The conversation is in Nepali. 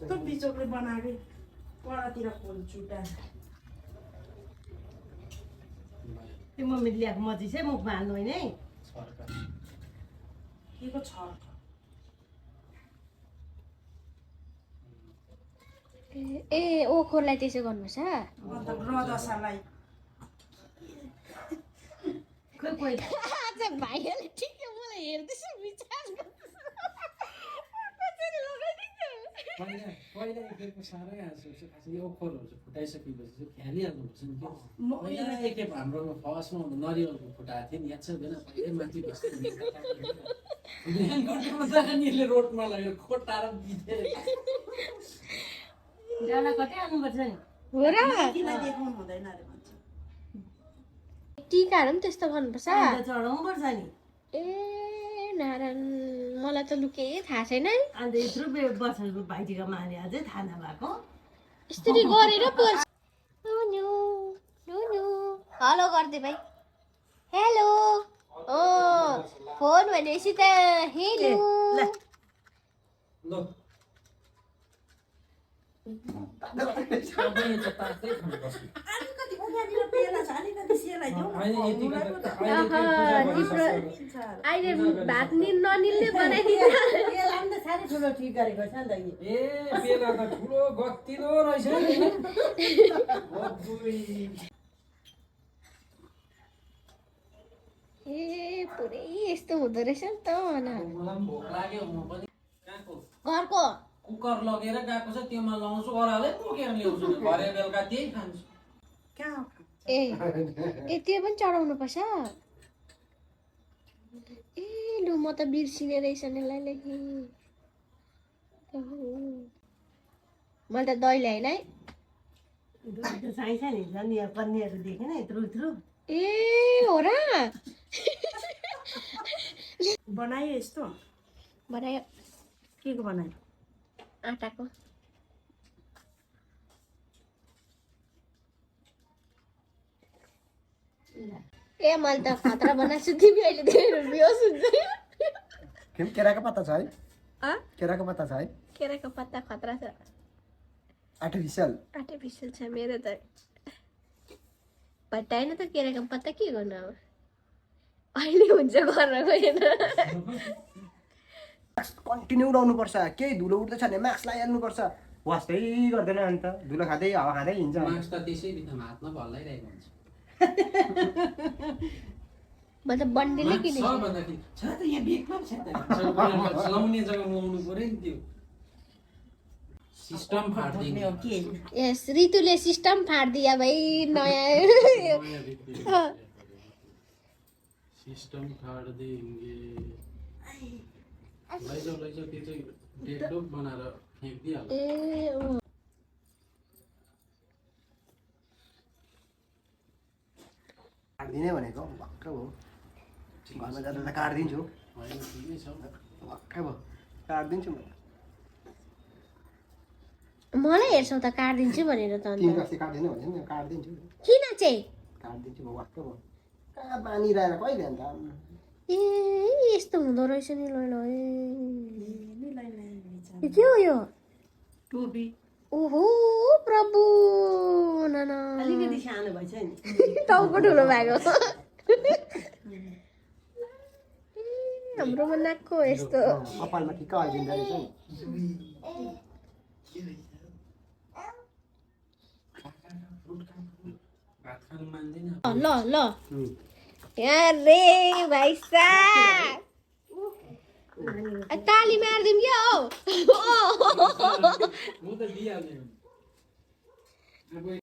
कस्तो बिचोकले बनाएको परतिर खोल्छुटा त्यो मम्मीले ल्याएको मची चाहिँ मुखमा हाल्नु होइन है के को छ ए ओखरलाई त्यसो गर्नुपर्छ अन्त ग्रह दशालाई खोइ खोइ आज भाइले ठिक मलाई हेर्दैछ विचार कसरी लगाइदिन्छ पहिला एकखेपको साह्रै हाँसो खास यो ओखरहरू चाहिँ फुटाइसकेपछि चाहिँ फ्यालिहाल्नुपर्छ नि क्या पहिला एकखेप हाम्रोमा फर्स्टमा नरिवलको फुटाएको थियो नि याद छ हुँदैन पहिल्यै माथि बस्दै नानीहरूले रोडमा लगेर खोटाएर बितेर डाँडा कतै हाल्नुपर्छ नि हो र किलाई देखाउनु हुँदैन अरे भन्छ टिकाहरू पनि त्यस्तो गर्नुपर्छ अन्त चढाउनु पर्छ नि ए नारायण मलाई त लु केही थाहा छैन है अन्त यत्रो वर्षको भाइटिका माने अझै थाहा नभएको यसरी गरेर पर्छ हेलो गरिदे भाइ हेलो ओ फोन भनेपछि त हेलो अलिकति उनीहरूतिर पेला छ अलिकति सेलाइदेऊ न अहिले भात ननिल्ने बनाइदिन्छ पेला पनि त साह्रै ठुलो ठिक गरेको छ नि त ए पेला त ठुलो गतिलो रहेछ नि ए पुरै यस्तो हुँदो रहेछ नि त मलाई पनि भोक लाग्यो म पनि कहाँको घरको कुकर लगेर गएको छ त्योमा लाउँछु अरूले बोकेर ल्याउँछु घरे बेलुका त्यही खान्छु कहाँ ए त्यो पनि चढाउनु पर्छ ए लु म त बिर्सिने रहेछ नि यसलाई लेखेँ मैले त दही ल्याएन है दुध त चाहिन्छ नि झन् यहाँ कन्याहरू देखेन यत्रो यत्रो ए हो र बनायो यस्तो बनायो के को बनायो आटाको ए मैले त खतरा बनाएको छु तिमी अहिले धेरै बेहोस हुन्छ केराको पत्ता छ है आ केराको पत्ता छ है केराको पत्ता खतरा छ आर्टिफिसियल छ मेरो त भट्टाएन त केराको पत्ता के गर्नु अब अहिले हुन्छ गर्न गएन कन्टिन्यू उडाउनुपर्छ केही धुलो उठ्दैछ भने मास्क लगाइहाल्नुपर्छ वास्तै गर्दैन अन्त धुलो खाँदै हावा खाँदै हिँड्छ मास्क त त्यसै बित्थामा हातमा भल्लाइरहेको हुन्छ म त बन्डीले छ किनेको भन्दाखेरि छ त यहाँ बेगमा छ त लाउने जग्गामा लाउनु पर्यो नि त्यो सिस्टम फाट्दिने हो के यस ऋतुले सिस्टम फाट्दिया भाइ नयाँ सिस्टम फाट्दिए लैजाऊ त्यो चाहिँ डेडलुक बनाएर फ्याँकिदिइहाल्छ ए काट्दिने भनेको भक्कै भयो घरमा जाँदा त काटिदिन्छु होइन ठिकै छ भक्कै भयो काटिदिन्छु म मलाई हेर्छौ त काट्दिन्छु भनेर त तिमी अन्त अस्ति काटिदिनु भने नि काटिदिन्छु किन चाहिँ काटिदिन्छु म भक्कै भयो कहाँ पानी रहेर कहिले अन्त ए यस्तो हुँदो रहेछ नि ल ल मिलाइ के हो यो टोपी ओहो प्रभु नाना अलिकति सानो भएछ नि टाउको ठुलो भएको हाम्रोमा नाकको यस्तो कपालमा ठिक्क हालिदिँदो रहेछ नि भात खानु मान्दैन ल ल यहाँ रे भाइ साहब ताली मारिदिउँ क्या हौ म त दिइहाल्ने